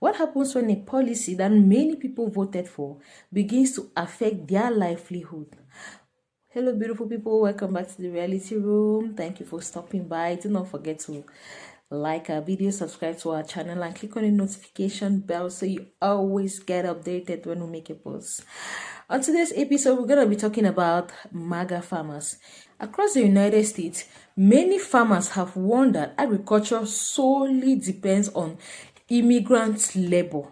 What happens when a policy that many people voted for begins to affect their livelihood? Hello, beautiful people. Welcome back to the reality room. Thank you for stopping by. Do not forget to like our video, subscribe to our channel, and click on the notification bell so you always get updated when we make a post. On today's episode, we're going to be talking about MAGA farmers. Across the United States, many farmers have warned that agriculture solely depends on immigrant labor.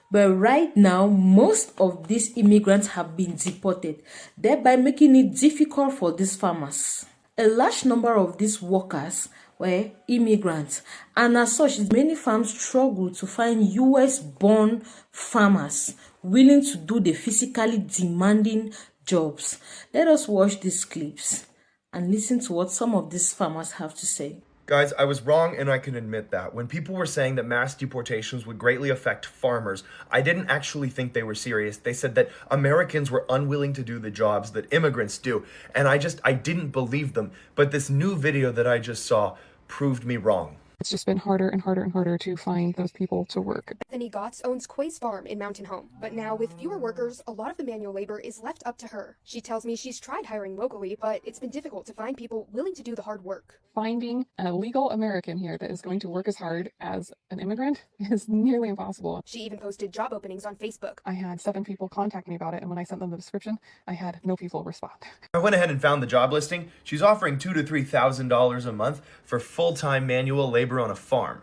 But right now, most of these immigrants have been deported, thereby making it difficult for these farmers. A large number of these workers were immigrants, and as such, many farms struggle to find US-born farmers willing to do the physically demanding jobs. Let us watch these clips and listen to what some of these farmers have to say. Guys, I was wrong, and I can admit that. When people were saying that mass deportations would greatly affect farmers, I didn't actually think they were serious. They said that Americans were unwilling to do the jobs that immigrants do, and I didn't believe them. But this new video that I just saw proved me wrong. It's just been harder and harder and harder to find those people to work. Bethany Gotts owns Quay's Farm in Mountain Home, but now with fewer workers, a lot of the manual labor is left up to her. She tells me she's tried hiring locally, but it's been difficult to find people willing to do the hard work. Finding a legal American here that is going to work as hard as an immigrant is nearly impossible. She even posted job openings on Facebook. I had 7 people contact me about it, and when I sent them the description, I had no people respond. I went ahead and found the job listing. She's offering $2,000 to $3,000 a month for full-time manual labor on a farm.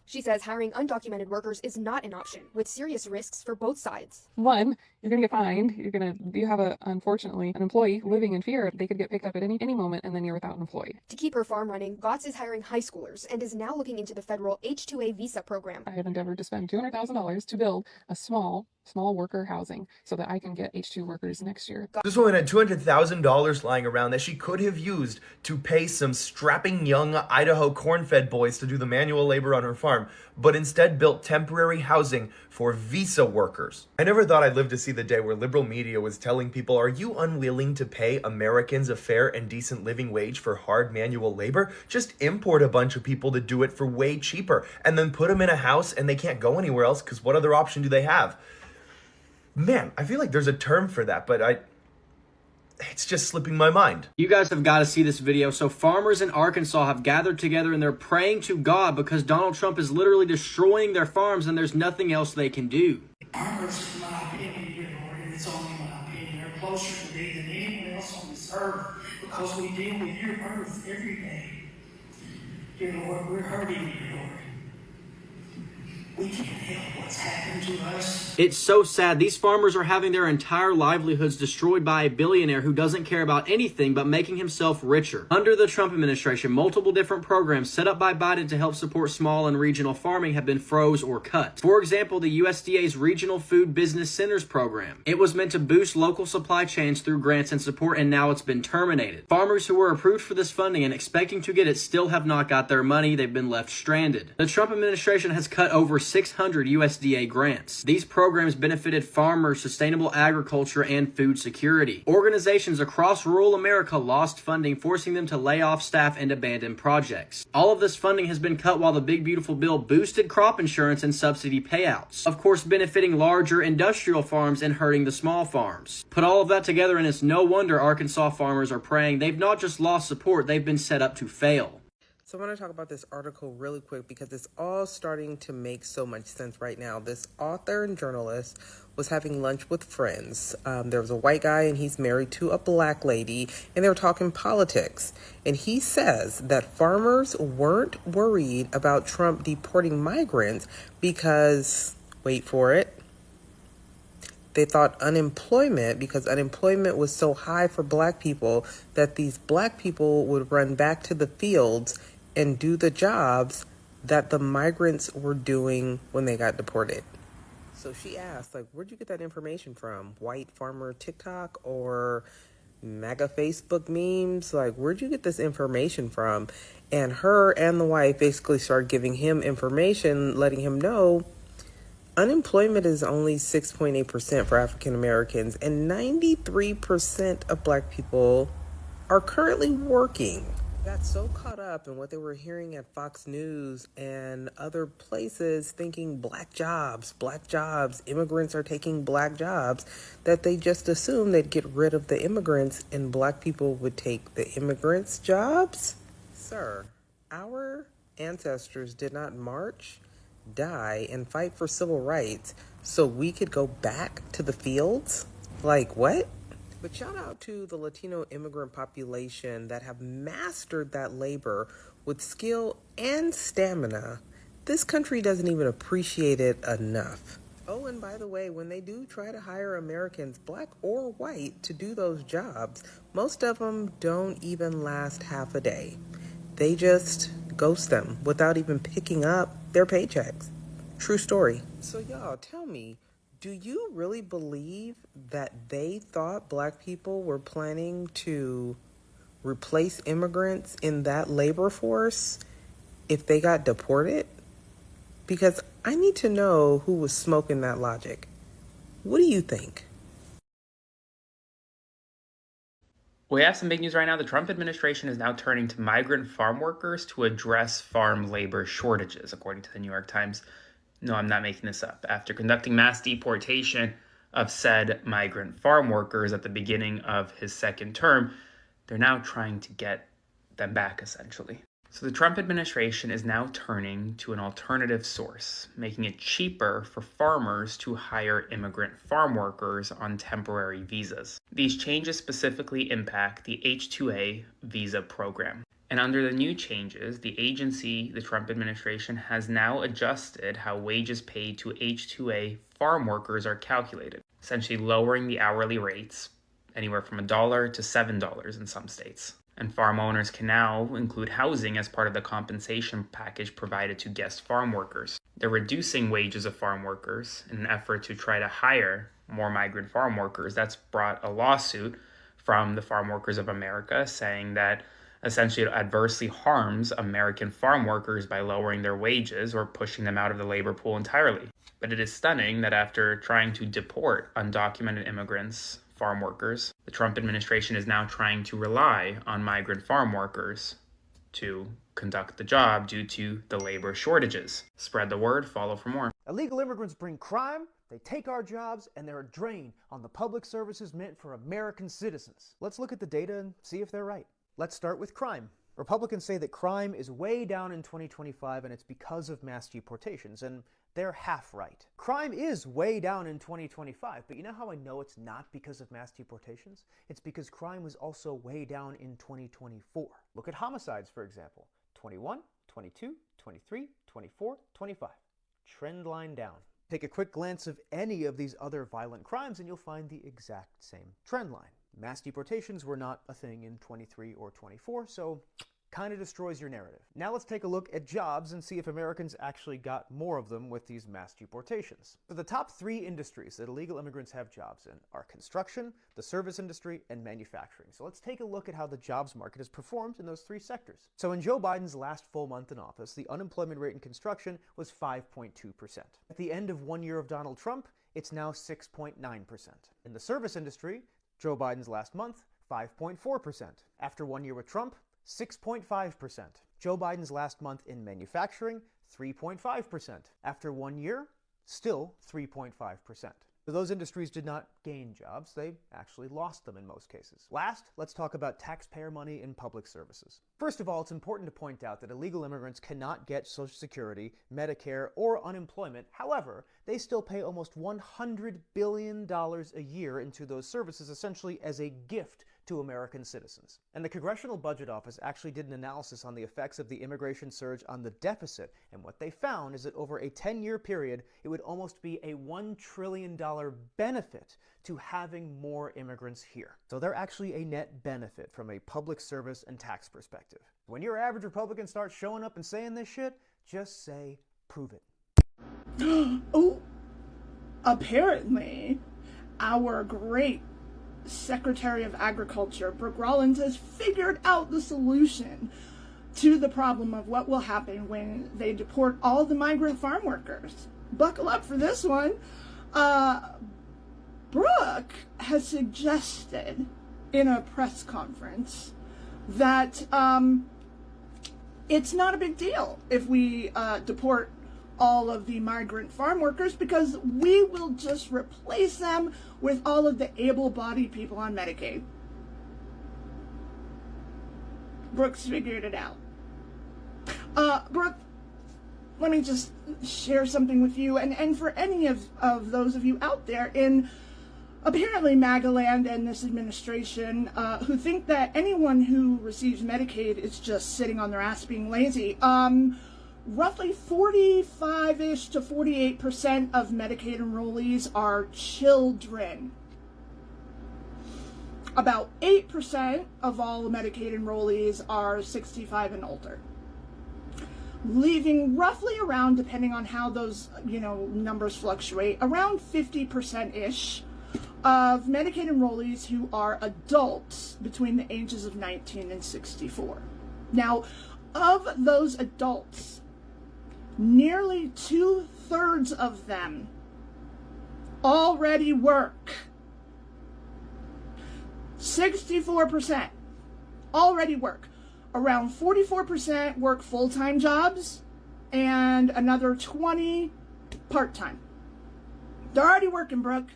She says hiring undocumented workers is not an option, with serious risks for both sides. One, you're going to get fined. You have unfortunately, an employee living in fear. They could get picked up at any moment, and then you're without an employee. To keep her farm running, Gotts is hiring high schoolers and is now looking into the federal H-2A visa program. I have endeavored to spend $200,000 to build a small worker housing so that I can get H-2 workers next year. This woman had $200,000 lying around that she could have used to pay some strapping young Idaho corn-fed boys to do the manual labor on her farm, but instead built temporary housing for visa workers. I never thought I'd live to see the day where liberal media was telling people, are you unwilling to pay Americans a fair and decent living wage for hard manual labor? Just import a bunch of people to do it for way cheaper and then put them in a house and they can't go anywhere else because what other option do they have? Man, I feel like there's a term for that, but it's just slipping my mind. You guys have got to see this video. So farmers in Arkansas have gathered together and they're praying to God because Donald Trump is literally destroying their farms and there's nothing else they can do. Farmers, in my opinion, dear Lord, and it's only my opinion, are closer to me than anyone else on this earth because we deal with your earth every day. Dear Lord, we're hurting, dear Lord. We can't help what's happened to us. It's so sad. These farmers are having their entire livelihoods destroyed by a billionaire who doesn't care about anything but making himself richer. Under the Trump administration, multiple different programs set up by Biden to help support small and regional farming have been froze or cut. For example, the USDA's Regional Food Business Centers program. It was meant to boost local supply chains through grants and support, and now it's been terminated. Farmers who were approved for this funding and expecting to get it still have not got their money. They've been left stranded. The Trump administration has cut over 600 USDA grants. These programs benefited farmers, sustainable agriculture, and food security. Organizations across rural America lost funding, forcing them to lay off staff and abandon projects. All of this funding has been cut while the big beautiful bill boosted crop insurance and subsidy payouts, of course benefiting larger industrial farms and hurting the small farms. Put all of that together and it's no wonder Arkansas farmers are praying. They've not just lost support, they've been set up to fail. So I want to talk about this article really quick because it's all starting to make so much sense right now. This author and journalist was having lunch with friends. There was a white guy and he's married to a black lady and they were talking politics. And he says that farmers weren't worried about Trump deporting migrants because, wait for it, they thought because unemployment was so high for black people that these black people would run back to the fields and do the jobs that the migrants were doing when they got deported. So she asked, where'd you get that information from? White farmer TikTok or MAGA Facebook memes? Where'd you get this information from? And her and the wife basically started giving him information, letting him know unemployment is only 6.8% for African Americans, and 93% of black people are currently working. Got so caught up in what they were hearing at Fox News and other places thinking black jobs, immigrants are taking black jobs, that they just assumed they'd get rid of the immigrants and black people would take the immigrants' jobs? Sir, our ancestors did not march, die, and fight for civil rights so we could go back to the fields? Like what? But shout out to the Latino immigrant population that have mastered that labor with skill and stamina. This country doesn't even appreciate it enough. Oh, and by the way, when they do try to hire Americans, black or white, to do those jobs, most of them don't even last half a day. They just ghost them without even picking up their paychecks. True story. So y'all, tell me, do you really believe that they thought black people were planning to replace immigrants in that labor force if they got deported? Because I need to know who was smoking that logic. What do you think? We have some big news right now. The Trump administration is now turning to migrant farm workers to address farm labor shortages, according to the New York Times. No, I'm not making this up. After conducting mass deportation of said migrant farm workers at the beginning of his second term, they're now trying to get them back, essentially. So the Trump administration is now turning to an alternative source, making it cheaper for farmers to hire immigrant farm workers on temporary visas. These changes specifically impact the H-2A visa program. And under the new changes, the agency, the Trump administration, has now adjusted how wages paid to H-2A farm workers are calculated, essentially lowering the hourly rates anywhere from $1 to $7 in some states. And farm owners can now include housing as part of the compensation package provided to guest farm workers. They're reducing wages of farm workers in an effort to try to hire more migrant farm workers. That's brought a lawsuit from the Farm Workers of America saying that essentially it adversely harms American farm workers by lowering their wages or pushing them out of the labor pool entirely. But it is stunning that after trying to deport undocumented immigrants, farm workers, the Trump administration is now trying to rely on migrant farm workers to conduct the job due to the labor shortages. Spread the word, follow for more. Illegal immigrants bring crime, they take our jobs, and they're a drain on the public services meant for American citizens. Let's look at the data and see if they're right. Let's start with crime. Republicans say that crime is way down in 2025 and it's because of mass deportations, and they're half right. Crime is way down in 2025, but you know how I know it's not because of mass deportations? It's because crime was also way down in 2024. Look at homicides, for example. 21, 22, 23, 24, 25. Trend line down. Take a quick glance of any of these other violent crimes and you'll find the exact same trend line. Mass deportations were not a thing in 23 or 24, so kind of destroys your narrative. Now let's take a look at jobs and see if Americans actually got more of them with these mass deportations. So the top 3 industries that illegal immigrants have jobs in are construction, the service industry, and manufacturing. So let's take a look at how the jobs market has performed in those 3 sectors. So in Joe Biden's last full month in office, the unemployment rate in construction was 5.2%. At the end of 1 year of Donald Trump, it's now 6.9%. In the service industry, Joe Biden's last month, 5.4%. After 1 year with Trump, 6.5%. Joe Biden's last month in manufacturing, 3.5%. After 1 year, still 3.5%. So those industries did not gain jobs, they actually lost them in most cases. Last, let's talk about taxpayer money in public services. First of all, it's important to point out that illegal immigrants cannot get Social Security, Medicare, or unemployment. However, they still pay almost $100 billion a year into those services, essentially as a gift to American citizens. And the Congressional Budget Office actually did an analysis on the effects of the immigration surge on the deficit, and what they found is that over a 10-year period, it would almost be a $1 trillion benefit to having more immigrants here. So they're actually a net benefit from a public service and tax perspective. When your average Republican starts showing up and saying this shit, just say, prove it. Oh, apparently, our great Secretary of Agriculture, Brooke Rollins, has figured out the solution to the problem of what will happen when they deport all the migrant farm workers. Buckle up for this one. Brooke has suggested in a press conference that it's not a big deal if we deport all of the migrant farm workers, because we will just replace them with all of the able-bodied people on Medicaid. Brooks figured it out. Brooke, let me just share something with you, and for any of those of you out there in apparently MAGA land and this administration who think that anyone who receives Medicaid is just sitting on their ass being lazy. Roughly 45-ish to 48% of Medicaid enrollees are children. About 8% of all Medicaid enrollees are 65 and older, leaving roughly around, depending on how those numbers fluctuate, around 50%-ish of Medicaid enrollees who are adults between the ages of 19 and 64. Now, of those adults, nearly 2/3 of them already work. 64% already work. Around 44% work full-time jobs, and another 20 part-time. They're already working, Brooke.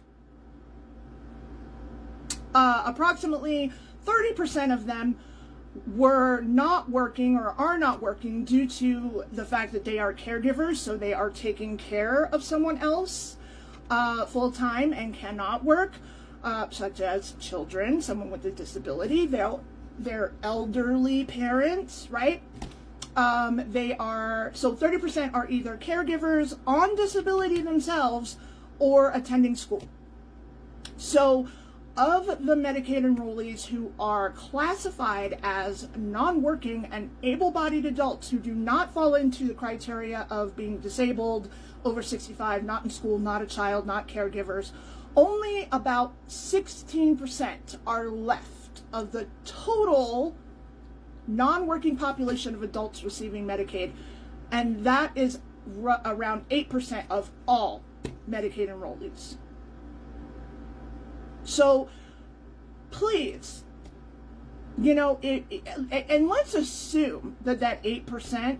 Approximately 30% of them were not working or are not working due to the fact that they are caregivers, so they are taking care of someone else full-time and cannot work, such as children, someone with a disability, their elderly parents, right? So 30% are either caregivers on disability themselves or attending school. So of the Medicaid enrollees who are classified as non-working and able-bodied adults who do not fall into the criteria of being disabled, over 65, not in school, not a child, not caregivers, only about 16% are left of the total non-working population of adults receiving Medicaid, and that is around 8% of all Medicaid enrollees. So please, and let's assume that 8%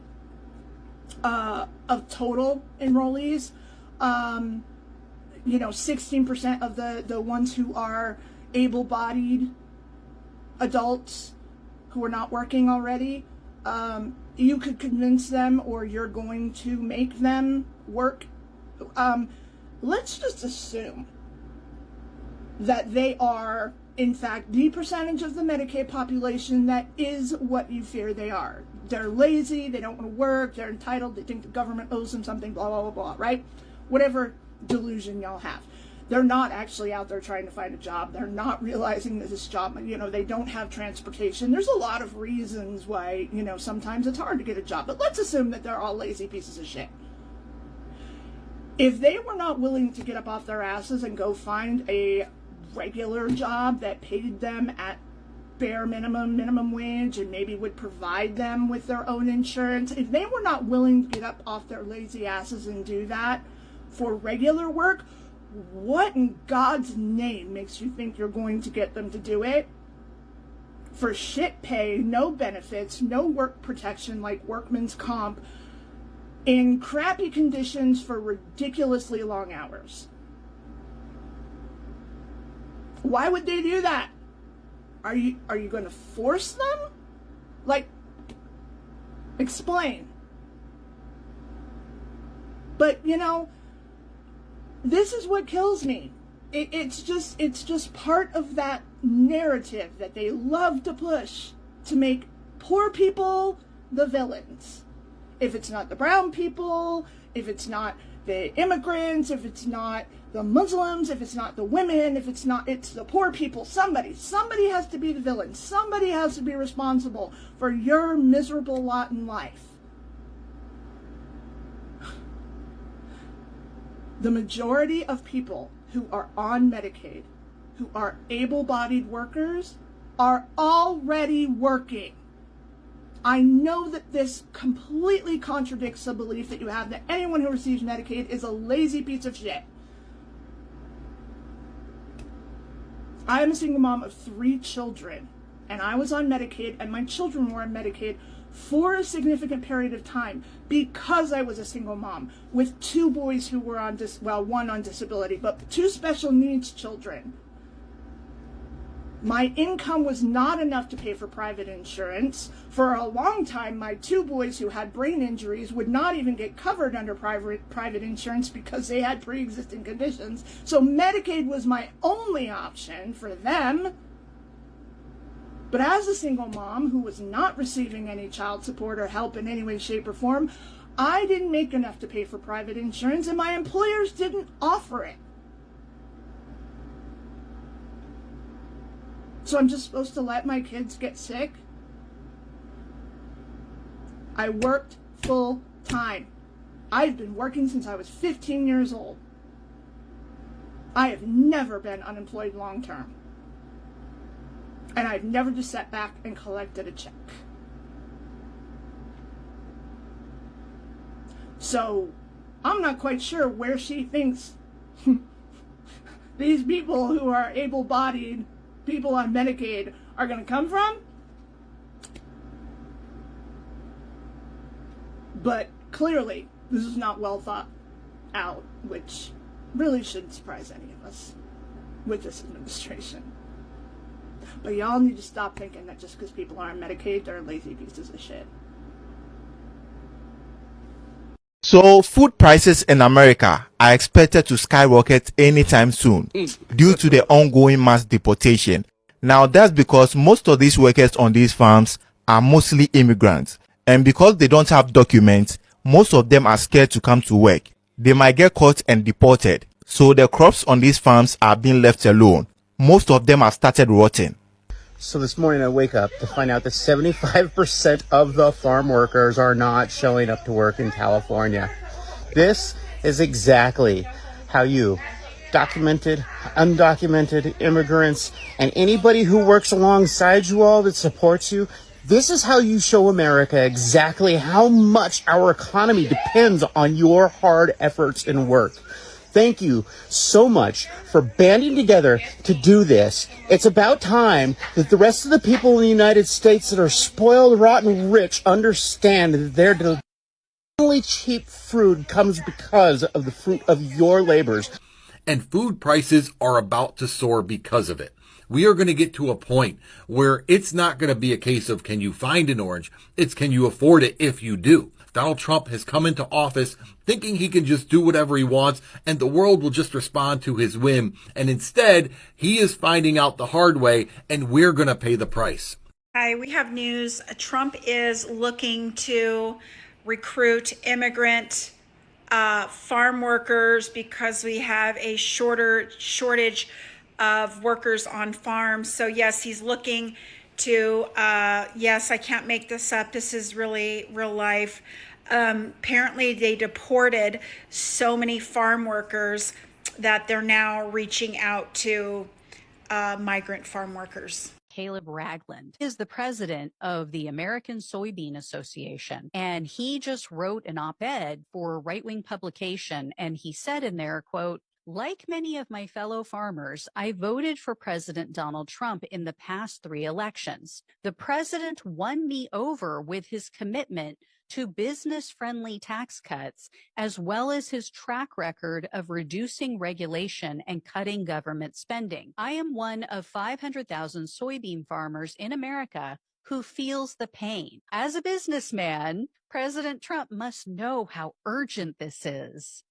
of total enrollees, 16% of the ones who are able-bodied adults who are not working already, you could convince them, or you're going to make them work. Let's just assume that they are, in fact, the percentage of the Medicaid population that is what you fear they are. They're lazy, they don't want to work, they're entitled, they think the government owes them something, blah, blah, blah, blah, right? Whatever delusion y'all have. They're not actually out there trying to find a job. They're not realizing that this job, they don't have transportation. There's a lot of reasons why, sometimes it's hard to get a job. But let's assume that they're all lazy pieces of shit. If they were not willing to get up off their asses and go find a regular job that paid them at bare minimum wage, and maybe would provide them with their own insurance, if they were not willing to get up off their lazy asses and do that for regular work, what in God's name makes you think you're going to get them to do it for shit pay, no benefits, no work protection like workman's comp, in crappy conditions for ridiculously long hours? Why would they do that? Are you going to force them? Explain. But this is what kills me. It's just part of that narrative that they love to push to make poor people the villains. If it's not the brown people, if it's not the immigrants, if it's not the Muslims, if it's not the women, it's the poor people. Somebody has to be the villain. Somebody has to be responsible for your miserable lot in life. The majority of people who are on Medicaid, who are able-bodied workers, are already working. I know that this completely contradicts the belief that you have that anyone who receives Medicaid is a lazy piece of shit. I am a single mom of 3 children, and I was on Medicaid, and my children were on Medicaid for a significant period of time because I was a single mom with 2 boys who were on one on disability, but 2 special needs children. My income was not enough to pay for private insurance. For a long time, my 2 boys who had brain injuries would not even get covered under private insurance because they had pre-existing conditions. So Medicaid was my only option for them. But as a single mom who was not receiving any child support or help in any way, shape, or form, I didn't make enough to pay for private insurance, and my employers didn't offer it. So I'm just supposed to let my kids get sick? I worked full time. I've been working since I was 15 years old. I have never been unemployed long term. And I've never just sat back and collected a check. So I'm not quite sure where she thinks these people who are able-bodied people on Medicaid are going to come from. But clearly, this is not well thought out, which really shouldn't surprise any of us with this administration. But y'all need to stop thinking that just because people are on Medicaid, they're lazy pieces of shit. So food prices in America are expected to skyrocket anytime soon due to the ongoing mass deportation. Now that's because most of these workers on these farms are mostly immigrants, and because they don't have documents, most of them are scared to come to work. They might get caught and deported, so the crops on these farms are being left alone. Most of them have started rotting. So this morning I wake up to find out that 75% of the farm workers are not showing up to work in California. This is exactly how you, documented, undocumented immigrants, and anybody who works alongside you all that supports you, this is how you show America exactly how much our economy depends on your hard efforts and work. Thank you so much for banding together to do this. It's about time that the rest of the people in the United States that are spoiled, rotten, rich understand that their only cheap food comes because of the fruit of your labors. And food prices are about to soar because of it. We are going to get to a point where it's not going to be a case of can you find an orange? It's can you afford it if you do. Donald Trump has come into office thinking he can just do whatever he wants and the world will just respond to his whim. And instead, he is finding out the hard way and we're going to pay the price. Hi, we have news. Trump is looking to recruit immigrant farm workers because we have a shortage of workers on farms. So yes, he's looking to, yes, I can't make this up. This is really real life. Apparently they deported so many farm workers that they're now reaching out to migrant farm workers. Caleb Ragland is the president of the American Soybean Association, and he just wrote an op-ed for a right-wing publication, and he said in there, quote, "Like many of my fellow farmers, I voted for President Donald Trump in the past 3 elections. The president won me over with his commitment to business-friendly tax cuts, as well as his track record of reducing regulation and cutting government spending. I am one of 500,000 soybean farmers in America who feels the pain. As a businessman, President Trump must know how urgent this is."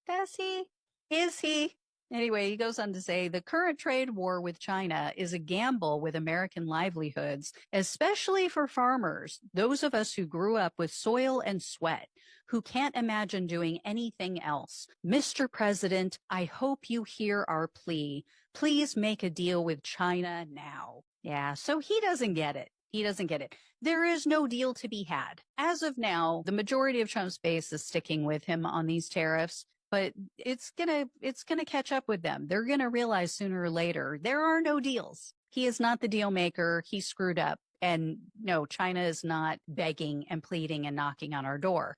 Does he? Is he? Anyway, he goes on to say, the current trade war with China is a gamble with American livelihoods, especially for farmers, those of us who grew up with soil and sweat, who can't imagine doing anything else. Mr. President, I hope you hear our plea. Please make a deal with China now. Yeah, so he doesn't get it. He doesn't get it. There is no deal to be had. As of now, the majority of Trump's base is sticking with him on these tariffs. But it's gonna catch up with them. They're gonna realize sooner or later there are no deals. He is not the deal maker. He screwed up. And no, China is not begging and pleading and knocking on our door.